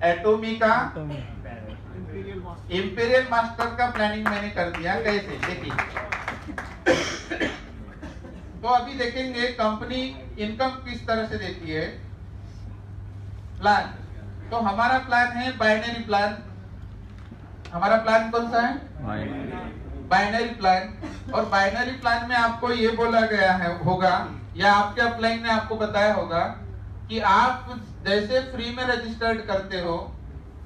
Atomy का imperial master का planning मैंने कर दिया। कैसे, देखिए तो अभी देखेंगे कंपनी इनकम किस तरह से देती है। प्लान, तो हमारा प्लान है बाइनरी प्लान। हमारा प्लान कौन सा है? Binary plan. और बाइनरी प्लान में आपको ये बोला गया है होगा, या आपके अपलाइन ने आपको बताया होगा कि आप जैसे फ्री में रजिस्टर्ड करते हो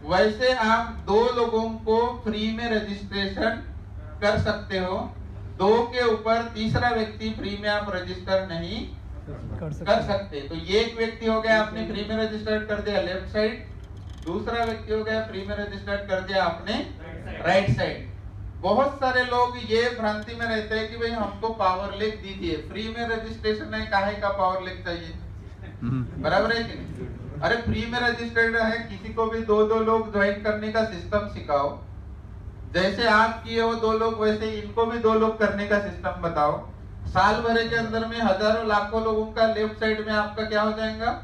वैसे आप 2 लोगों को फ्री में रजिस्ट्रेशन कर सकते हो। 2 के ऊपर तीसरा व्यक्ति फ्री में आप रजिस्टर नहीं कर सकते। तो ये एक व्यक्ति हो गया आपने फ्री में रजिस्टर्ड कर दिया लेफ्ट साइड, दूसरा व्यक्ति हो गया फ्री में रजिस्टर्ड कर दिया आपने राइट साइड। बहुत सारे लोग ये भ्रांति में रहते हैं कि भाई हमको पावर लेक दीजिए, फ्री में रजिस्ट्रेशन है, काहे का पावर लेक चाहिए? बराबर है कि नहीं? अरे फ्री में रजिस्टर्ड है, किसी को भी 2 लोग ज्वाइन करने का सिस्टम सिखाओ। जैसे आप किए हो 2 लोग वैसे इनको भी 2 लोग करने का सिस्टम बताओ। साल भर के अंदर में हजारों लाखों लोगों का लेफ्ट साइड में आपका क्या हो जाएगा?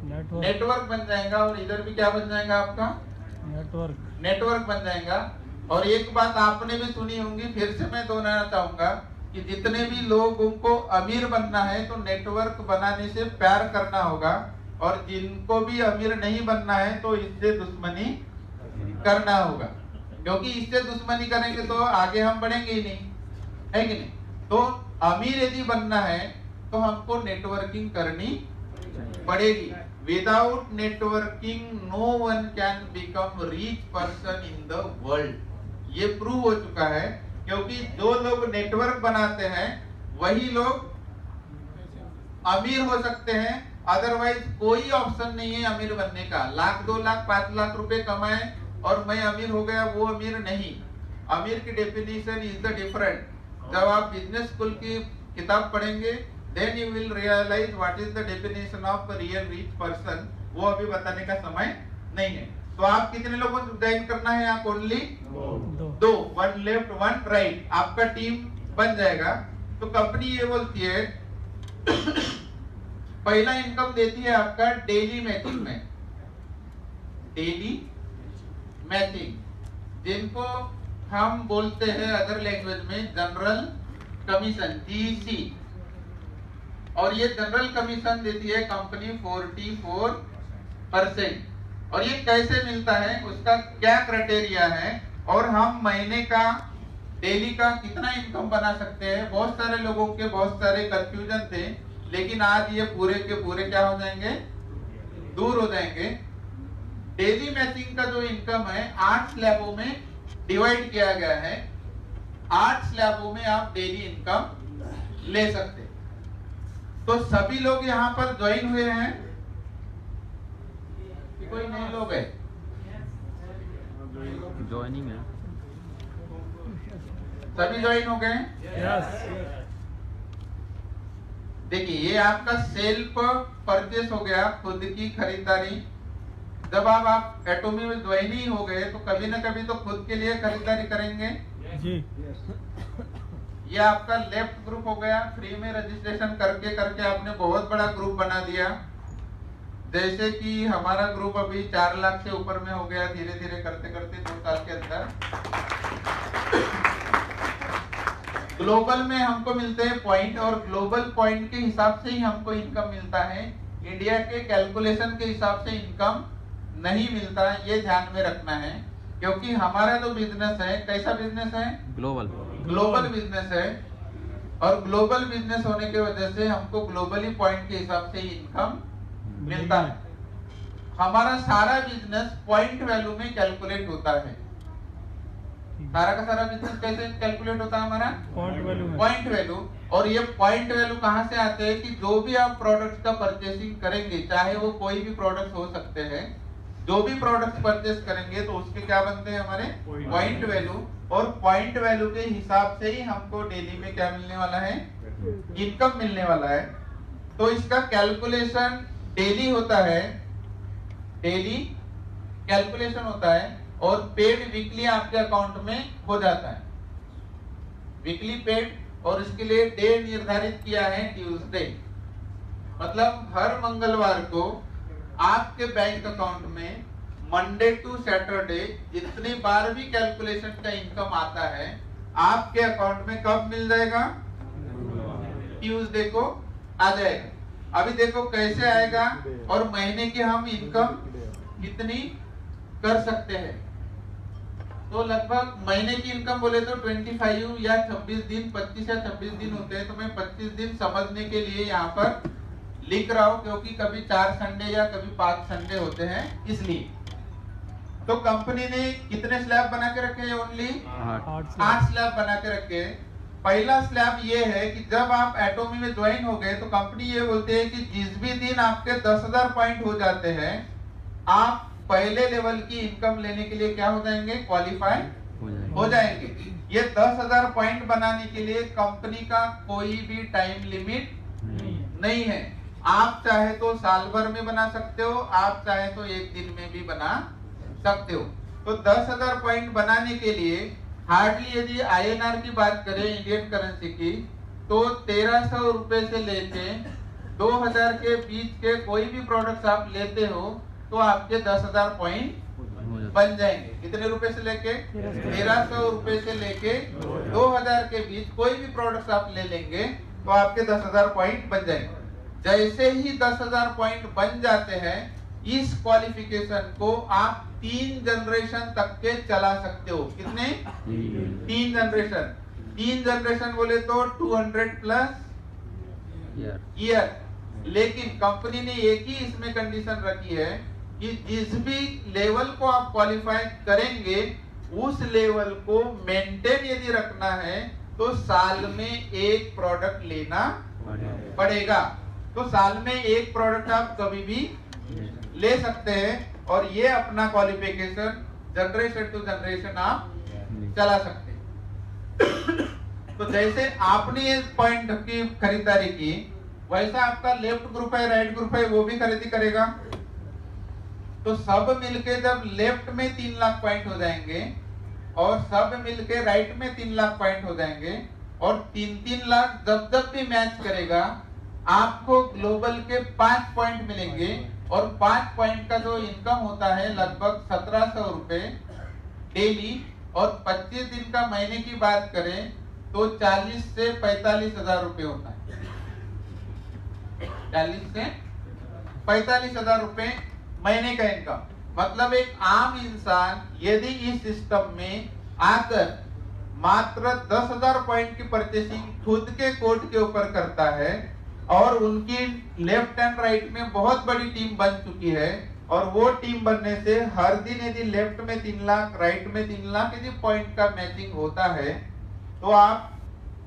नेटवर्क बन जाएगा। और इधर भी क्या बन जाएगा आपका? नेटवर्क बन जाएगा। और एक बात आपने भी सुनी होंगी, फिर से मैं दोहराना चाहूंगा कि जितने भी लोगों को अमीर बनना है तो नेटवर्क बनाने से प्यार करना होगा, और जिनको भी अमीर नहीं बनना है तो इससे दुश्मनी करना होगा, क्योंकि इससे दुश्मनी करेंगे तो आगे हम बढ़ेंगे ही नहीं, है कि नहीं? तो अमीर यदि बनना है तो हमको नेटवर्किंग करनी पड़ेगी। Without networking no one can become rich person in the world. ये प्रूव हो चुका है, क्योंकि जो लोग नेटवर्क बनाते हैं वही लोग अमीर हो सकते हैं। अदरवाइज कोई ऑप्शन नहीं है अमीर बनने का। 1,00,000, 2,00,000, 5,00,000 रुपए कमाए और मैं अमीर हो गया, वो अमीर नहीं। अमीर की डेफिनेशन इज द डिफरेंट। जब आप बिजनेस स्कूल की किताब पढ़ेंगे then you will realize what is the definition of a real rich person। वो अभी बताने का समय नहीं है। तो आप कितने लोगों को ज्वाइन करना है? आप ओनली 2, 1 लेफ्ट 1 राइट, आपका टीम बन जाएगा। तो कंपनी ये बोलती है पहला इनकम देती है आपका डेली मैचिंग में। डेली मैचिंग, जिनको हम बोलते हैं अदर लैंग्वेज में जनरल कमीशन, GC। और ये जनरल कमीशन देती है कंपनी 44%। और ये कैसे मिलता है, उसका क्या क्राइटेरिया है, और हम महीने का डेली का कितना इनकम बना सकते हैं। बहुत सारे लोगों के बहुत सारे कंफ्यूजन थे, लेकिन आज ये पूरे के पूरे क्या हो जाएंगे? दूर हो जाएंगे। डेली मैचिंग का जो इनकम है 8 स्लैबों में डिवाइड किया गया है। 8 स्लैबों में आप डेली इनकम ले सकते। तो सभी लोग यहाँ पर ज्वाइन हुए हैं कि कोई नए लोग हैं? ज्वाइनिंग है, सभी ज्वाइन हो गए? यस। देखिए ये आपका सेल्फ परचेस हो गया, खुद की खरीदारी। जब आप एटोमी में ज्वाइन ही हो गए तो कभी ना कभी तो खुद के लिए खरीदारी करेंगे जी। ये आपका लेफ्ट ग्रुप हो गया। फ्री में रजिस्ट्रेशन करके करके आपने बहुत बड़ा ग्रुप बना दिया। जैसे कि हमारा ग्रुप अभी 4 लाख से ऊपर में हो गया, धीरे धीरे करते करते 2 साल के अंदर। ग्लोबल में हमको मिलते हैं पॉइंट, और ग्लोबल पॉइंट के हिसाब से ही हमको इनकम मिलता है। इंडिया के कैलकुलेशन के हिसाब से इनकम नहीं मिलता है, ये ध्यान में रखना है। क्योंकि हमारा जो बिजनेस है, कैसा बिजनेस है? ग्लोबल बिजनेस है। और ग्लोबल बिजनेस होने की वजह से हमको ग्लोबली पॉइंट के हिसाब से इनकम मिलता है। हमारा सारा बिजनेस पॉइंट वैल्यू में कैलकुलेट होता है। सारा का सारा बिजनेस कैसे कैलकुलेट होता है हमारा? Point value. और ये पॉइंट वैल्यू कहाँ से आते हैं कि जो भी आप प्रोडक्ट का परचेसिंग करेंगे, चाहे वो कोई भी प्रोडक्ट हो सकते हैं, जो भी प्रोडक्ट परचेस करेंगे तो उसके क्या बनते हैं हमारे? Point value. और पॉइंट वैल्यू के हिसाब से ही हमको डेली में क्या मिलने वाला है? इनकम मिलने वाला है। तो इसका कैलकुलेशन डेली होता है, डेली कैलकुलेशन होता है। और पेड वीकली आपके अकाउंट में हो जाता है, वीकली पेड। और इसके लिए डे निर्धारित किया है ट्यूसडे, मतलब हर मंगलवार को आपके बैंक अकाउंट में मंडे टू सैटरडे जितनी बार भी कैलकुलेशन का इनकम आता है आपके अकाउंट में कब मिल जाएगा? ट्यूसडे को आ जाएगा। अभी देखो कैसे आएगा और महीने की हम इनकम कितनी कर सकते हैं। तो लगभग महीने की इनकम बोले तो 25 या 26 दिन, 25 या 26 दिन होते हैं। तो मैं 25 दिन समझने के लिए यहाँ पर लिख रहा हूँ, क्योंकि कभी 4 संडे या कभी 5 संडे होते हैं, इसलिए। तो कंपनी ने कितने स्लैब बना के रखे हैं? ओनली 8 स्लैब बना के रखे। पहला स्लैब ये है कि जब आप एटोमी में ज्वाइन हो गए तो कंपनी ये बोलते है कि जिस भी दिन आपके 10,000 पॉइंट हो जाते हैं, आप पहले लेवल की इनकम लेने के लिए क्या हो जाएंगे? क्वालिफाई हो जाएंगे। ये 10,000 पॉइंट बनाने के लिए कंपनी का कोई भी टाइम लिमिट नहीं है। आप चाहे तो साल भर में बना सकते हो, आप चाहे तो एक दिन में भी बना सकते हो। तो 10,000 पॉइंट बनाने के लिए हार्डली यदि INR की बात करें, इंडियन करेंसी की, तो 1300 रुपए से लेके 2000 के बीच के कोई भी प्रोडक्ट्स आप लेते हो तो आपके 10,000 पॉइंट बन जाएंगे। कितने रुपए से लेके? 1300 रुपए से लेके 2000 के बीच कोई भी प्रोडक्ट्स आप ले लेंगे तो आपके 10,000 पॉइंट बन जाएंगे। जैसे ही 10,000 पॉइंट बन जाते हैं, इस क्वालिफिकेशन को आप 3 जनरेशन तक के चला सकते हो। कितने? 3 जनरेशन। 3 जनरेशन बोले तो 200 प्लस ईयर। लेकिन कंपनी ने एक ही इसमें कंडीशन रखी है कि जिस भी लेवल को आप क्वालिफाई करेंगे उस लेवल को मेंटेन यदि रखना है तो साल में एक प्रोडक्ट लेना पड़ेगा। तो साल में एक प्रोडक्ट आप कभी भी ले सकते हैं और ये अपना क्वालिफिकेशन जनरेशन टू जनरेशन आप चला सकते हैं। तो जैसे आपने ये पॉइंट की खरीदारी की, वैसा आपका लेफ्ट ग्रुप है, राइट ग्रुप है, वो भी खरीदी करेगा। तो सब मिलके जब लेफ्ट में 3 लाख पॉइंट हो जाएंगे और सब मिलके राइट में 3 लाख पॉइंट हो जाएंगे और 3-3 लाख जब भी मैच करेगा आपको ग्लोबल के 5 पॉइंट मिलेंगे और 5 पॉइंट का जो इनकम होता है लगभग 1700 रुपए डेली, और 25 दिन का महीने की बात करें तो 40 से 45 हजार रुपए होता है। 40 से 45 हजार रुपए महीने का इनकम। मतलब एक आम इंसान यदि इस सिस्टम में आकर मात्र 10,000 पॉइंट की परचेसिंग खुद के कोड के ऊपर करता है और उनकी लेफ्ट एंड राइट में बहुत बड़ी टीम बन चुकी है, और वो टीम बनने से हर दिन यदि लेफ्ट में 3 लाख, राइट में 3 लाख यदि पॉइंट का मैचिंग होता है तो आप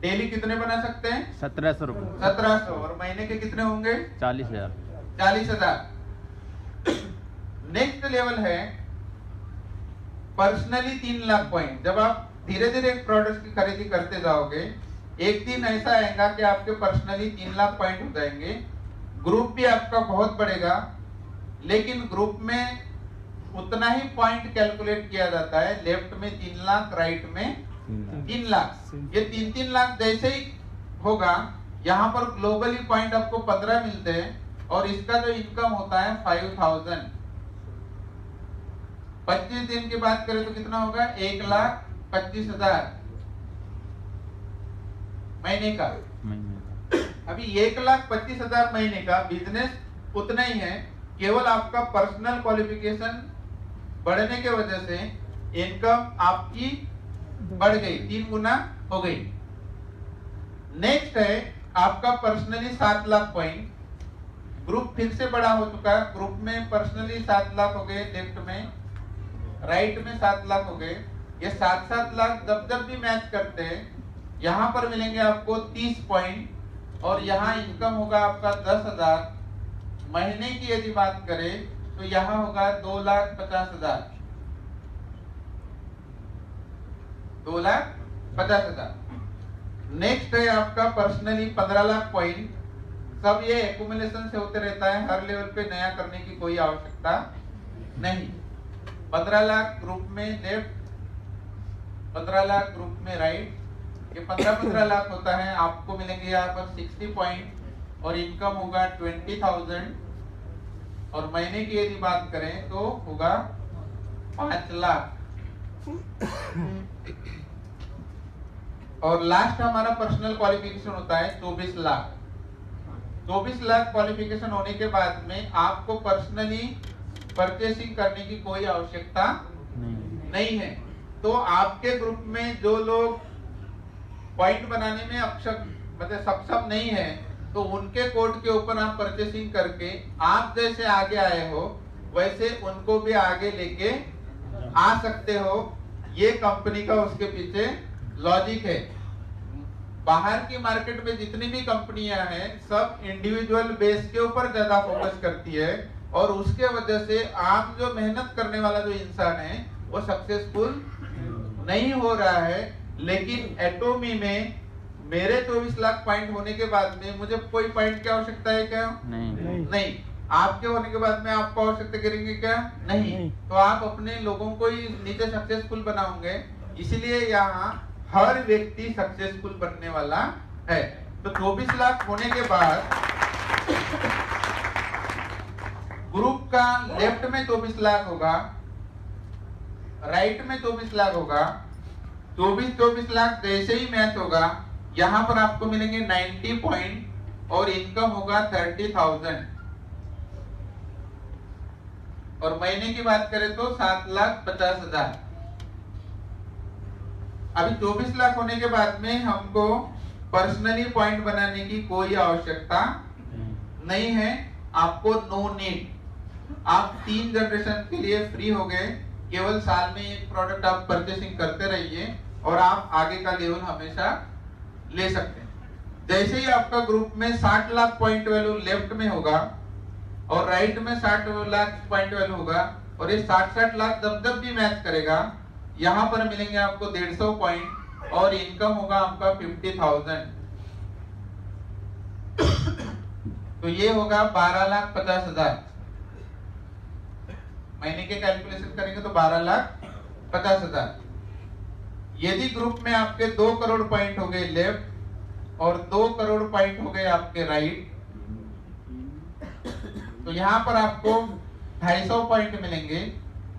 डेली कितने बना सकते हैं? 1700 रुपए। 1700। और महीने के कितने होंगे? 40,000। 40,000। नेक्स्ट लेवल है पर्सनली 3 लाख पॉइंट। जब आप धीरे धीरे प्रोडक्ट की खरीदी करते जाओगे, एक दिन ऐसा आएगा कि आपके पर्सनली 3 लाख पॉइंट हो जाएंगे। ग्रुप भी आपका बहुत बढ़ेगा, लेकिन ग्रुप में उतना ही पॉइंट कैलकुलेट किया जाता है। लेफ्ट में 3 लाख, राइट में 3 लाख। ये 3-3 लाख जैसे ही होगा, यहाँ पर ग्लोबली पॉइंट आपको 15 मिलते हैं और इसका जो इनकम होता है 5,000। 25 दिन की बात करें तो कितना होगा? 1,25,000 महीने का। अभी 1,25,000 महीने का बिजनेस उतना ही है, केवल आपका पर्सनल क्वालिफिकेशन बढ़ने के वजह से इनकम आपकी बढ़ गई, 3 गुना हो गई। नेक्स्ट है आपका पर्सनली 7 लाख पॉइंट। ग्रुप फिर से बड़ा हो चुका है। ग्रुप में पर्सनली 7 लाख हो गए, लेफ्ट में, राइट में 7 लाख हो गए। ये 7-7 लाख जब भी मैच करते हैं, यहाँ पर मिलेंगे आपको 30 पॉइंट और यहाँ इनकम होगा आपका 10,000। महीने की यदि बात करें तो यहाँ होगा 2,50,000। 2,50,000। नेक्स्ट है आपका पर्सनली 15 लाख पॉइंट। सब ये एक्यूमुलेशन से होते रहता है, हर लेवल पे नया करने की कोई आवश्यकता नहीं। 15 लाख ग्रुप में लेफ्ट, 15 लाख ग्रुप में राइट, ये 15-15 लाख होता है। आपको मिलेंगे यहाँ पर 60 पॉइंट और इनकम होगा 20,000। और महीने की यदि बात करें तो होगा 5 लाख। और लास्ट हमारा पर्सनल क्वालिफिकेशन होता है 24 लाख। 24 लाख क्वालिफिकेशन होने के बाद में आपको पर्सनली परचेसिंग करने की कोई आवश्यकता नहीं है। तो आपके ग्रुप में जो लोग पॉइंट बनाने में मतलब सक्षम नहीं है, तो उनके कोड के ऊपर आप परचेसिंग करके आप जैसे आगे आए हो वैसे उनको भी आगे लेके आ सकते हो। ये कंपनी का उसके पीछे लॉजिक है। बाहर की मार्केट में जितनी भी कंपनियां हैं सब इंडिविजुअल बेस के ऊपर ज्यादा फोकस करती है, और उसके वजह से आप जो मेहनत करने वाला जो इंसान है वो सक्सेसफुल नहीं हो रहा है। लेकिन एटोमी में मेरे 24 लाख पॉइंट होने के बाद में मुझे कोई पॉइंट की आवश्यकता है क्या? नहीं। आपके होने के बाद में आपको आवश्यकता करेंगे क्या? नहीं। तो आप अपने लोगों को ही नीचे सक्सेसफुल बनाओगे। इसलिए यहाँ हर व्यक्ति सक्सेसफुल बनने वाला है। तो 24 लाख होने के बाद ग्रुप का लेफ्ट में 24 लाख होगा, राइट में 24 लाख होगा। 24 लाख जैसे ही मैच होगा यहाँ पर आपको मिलेंगे 90 पॉइंट और इनकम होगा 30,000। और महीने की बात करें तो 7,50,000। अभी 24 लाख होने के बाद में हमको पर्सनली पॉइंट बनाने की कोई आवश्यकता नहीं है। आपको नो नीड। आप 3 जनरेशन के लिए फ्री हो गए। केवल साल में एक प्रोडक्ट आप परचेसिंग करते रहिए और आप आगे का लेवल हमेशा ले सकते हैं। जैसे ही आपका ग्रुप में 60 लाख पॉइंट वैल्यू लेफ्ट में होगा और राइट में 60 लाख पॉइंट वैल्यू होगा, और ये 60 लाख जब भी मैच करेगा यहाँ पर मिलेंगे आपको 150 पॉइंट और इनकम होगा आपका 50,000। तो ये होगा 12,50,000। महीने के कैलकुलेशन करेंगे तो 12,50,000। यदि ग्रुप में आपके 2 करोड़ पॉइंट हो गए लेफ्ट और 2 करोड़ पॉइंट हो गए आपके राइट, तो यहाँ पर आपको 250 पॉइंट मिलेंगे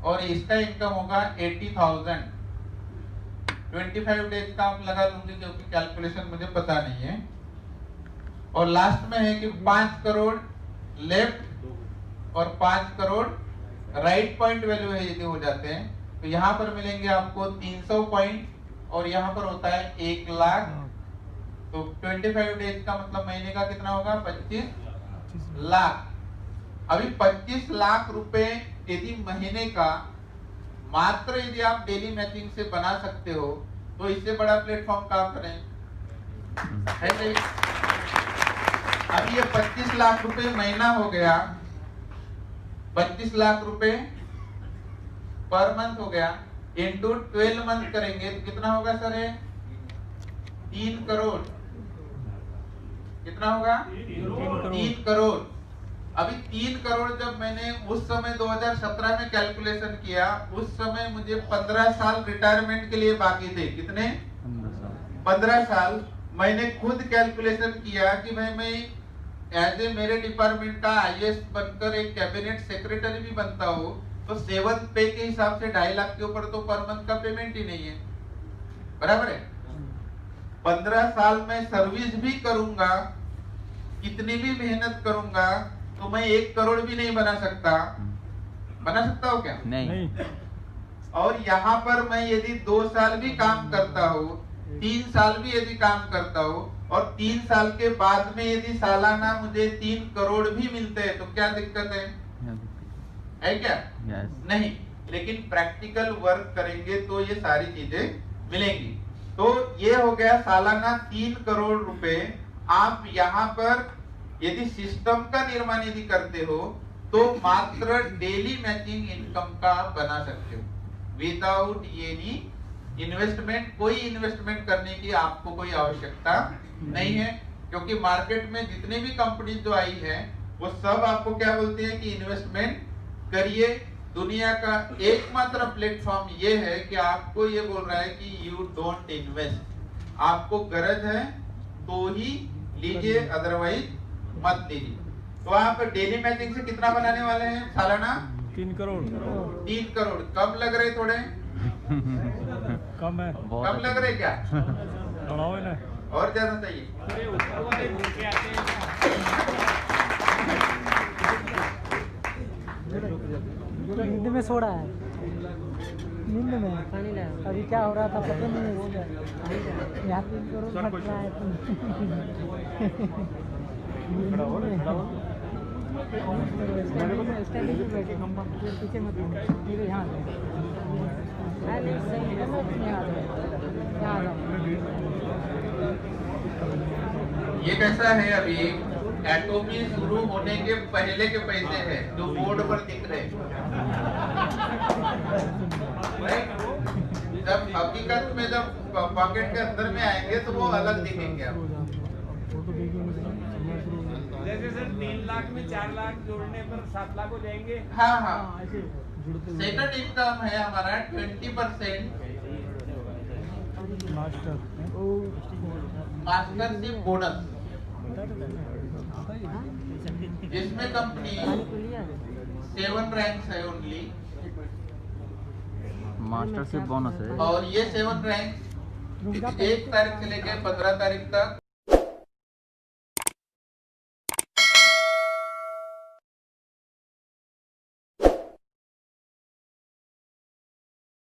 और इसका इनकम होगा 80,000। 25 डेज का आप लगा लूंगे क्योंकि कैलकुलेशन मुझे पता नहीं है। और लास्ट में है कि 5 करोड़ लेफ्ट और 5 करोड़ राइट पॉइंट वैल्यू है यदि हो जाते हैं, तो यहाँ पर मिलेंगे आपको 300 पॉइंट और यहाँ पर होता है 1 लाख। तो 25 डेज का मतलब महीने का कितना होगा? 25 लाख। अभी 25 लाख रुपए यदि महीने का मात्र यदि आप डेली मैचिंग से बना सकते हो तो इससे बड़ा प्लेटफॉर्म काम करें है नहीं? अभी ये 25 लाख रुपए महीना हो गया, 25 लाख रुपए पर मंथ हो गया, इनटू 12 मंथ करेंगे तो कितना होगा सर? 3 करोड़। कितना होगा? 3 करोड़। अभी 3 करोड़ जब मैंने उस समय 2017 में कैलकुलेशन किया, उस समय मुझे 15 साल रिटायरमेंट के लिए बाकी थे। कितने? 15 साल। मैंने खुद कैलकुलेशन किया कि भाई मैं एज ए मेरे डिपार्टमेंट का आईएएस बनकर एक कैबिनेट सेक्रेटरी भी बनता हो तो 7th पे के हिसाब से 2.5 लाख के ऊपर तो पर मंथ का पेमेंट ही नहीं है। बराबर है? 15 साल में सर्विस भी करूंगा, कितनी भी मेहनत करूंगा, तो मैं 1 करोड़ भी नहीं बना सकता। बना सकता हो क्या? नहीं। और यहाँ पर मैं यदि 2 साल भी काम करता हूँ, 3 साल भी यदि काम करता हूँ और 3 साल के बाद में यदि सालाना मुझे 3 करोड़ भी मिलते हैं तो क्या दिक्कत है? है क्या? नहीं। लेकिन प्रैक्टिकल वर्क करेंगे तो ये सारी चीजें मिलेंगी। तो ये हो गया सालाना 3 करोड़ रुपए। आप यहाँ पर यदि सिस्टम का निर्माण यदि करते हो तो मात्र डेली मैचिंग इनकम का बना सकते हो विदाउट एनी इन्वेस्टमेंट। कोई इन्वेस्टमेंट करने की आपको कोई आवश्यकता नहीं है, क्योंकि मार्केट में जितनी भी कंपनी जो आई है वो सब आपको क्या बोलते हैं कि इन्वेस्टमेंट करिए। दुनिया का एकमात्र प्लेटफॉर्म ये है कि आपको ये बोल रहा है कि यू डोंट इन्वेस्ट। आपको गरज है तो ही लीजिए, अदरवाइज मत लीजिए। तो आप डेली मैचिंग से कितना बनाने वाले हैं? सालाना 3 करोड़ 3 करोड़ कम लग रहे थोड़े? कम है कम लग रहे क्या? बढ़ाओ ना और ज्यादा चाहिए? नींद में सो रहा है, नींद में पानी लाया। अभी क्या हो रहा था पता नहीं, हो गया यहाँ 3 करोड़ फट रहा है। पीछे मत यहाँ ये कैसा है? अभी एटोमी शुरू होने के पहले के पैसे हैं जो बोर्ड पर दिख रहे हैं। जब हकीकत में जब पॉकेट के अंदर में आएंगे तो वो अलग दिखेंगे आपको। जैसे सर 3 लाख में 4 लाख जोड़ने पर 7 लाख हो जाएंगे। हाँ हाँ, सेकंड इनकम है हमारा 20% मास्टरशिप बोनस, जिसमें कंपनी 7 रैंक्स है ओनली, मास्टरशिप बोनस है। और ये 7 रैंक 1 तारीख से लेकर 15 तारीख तक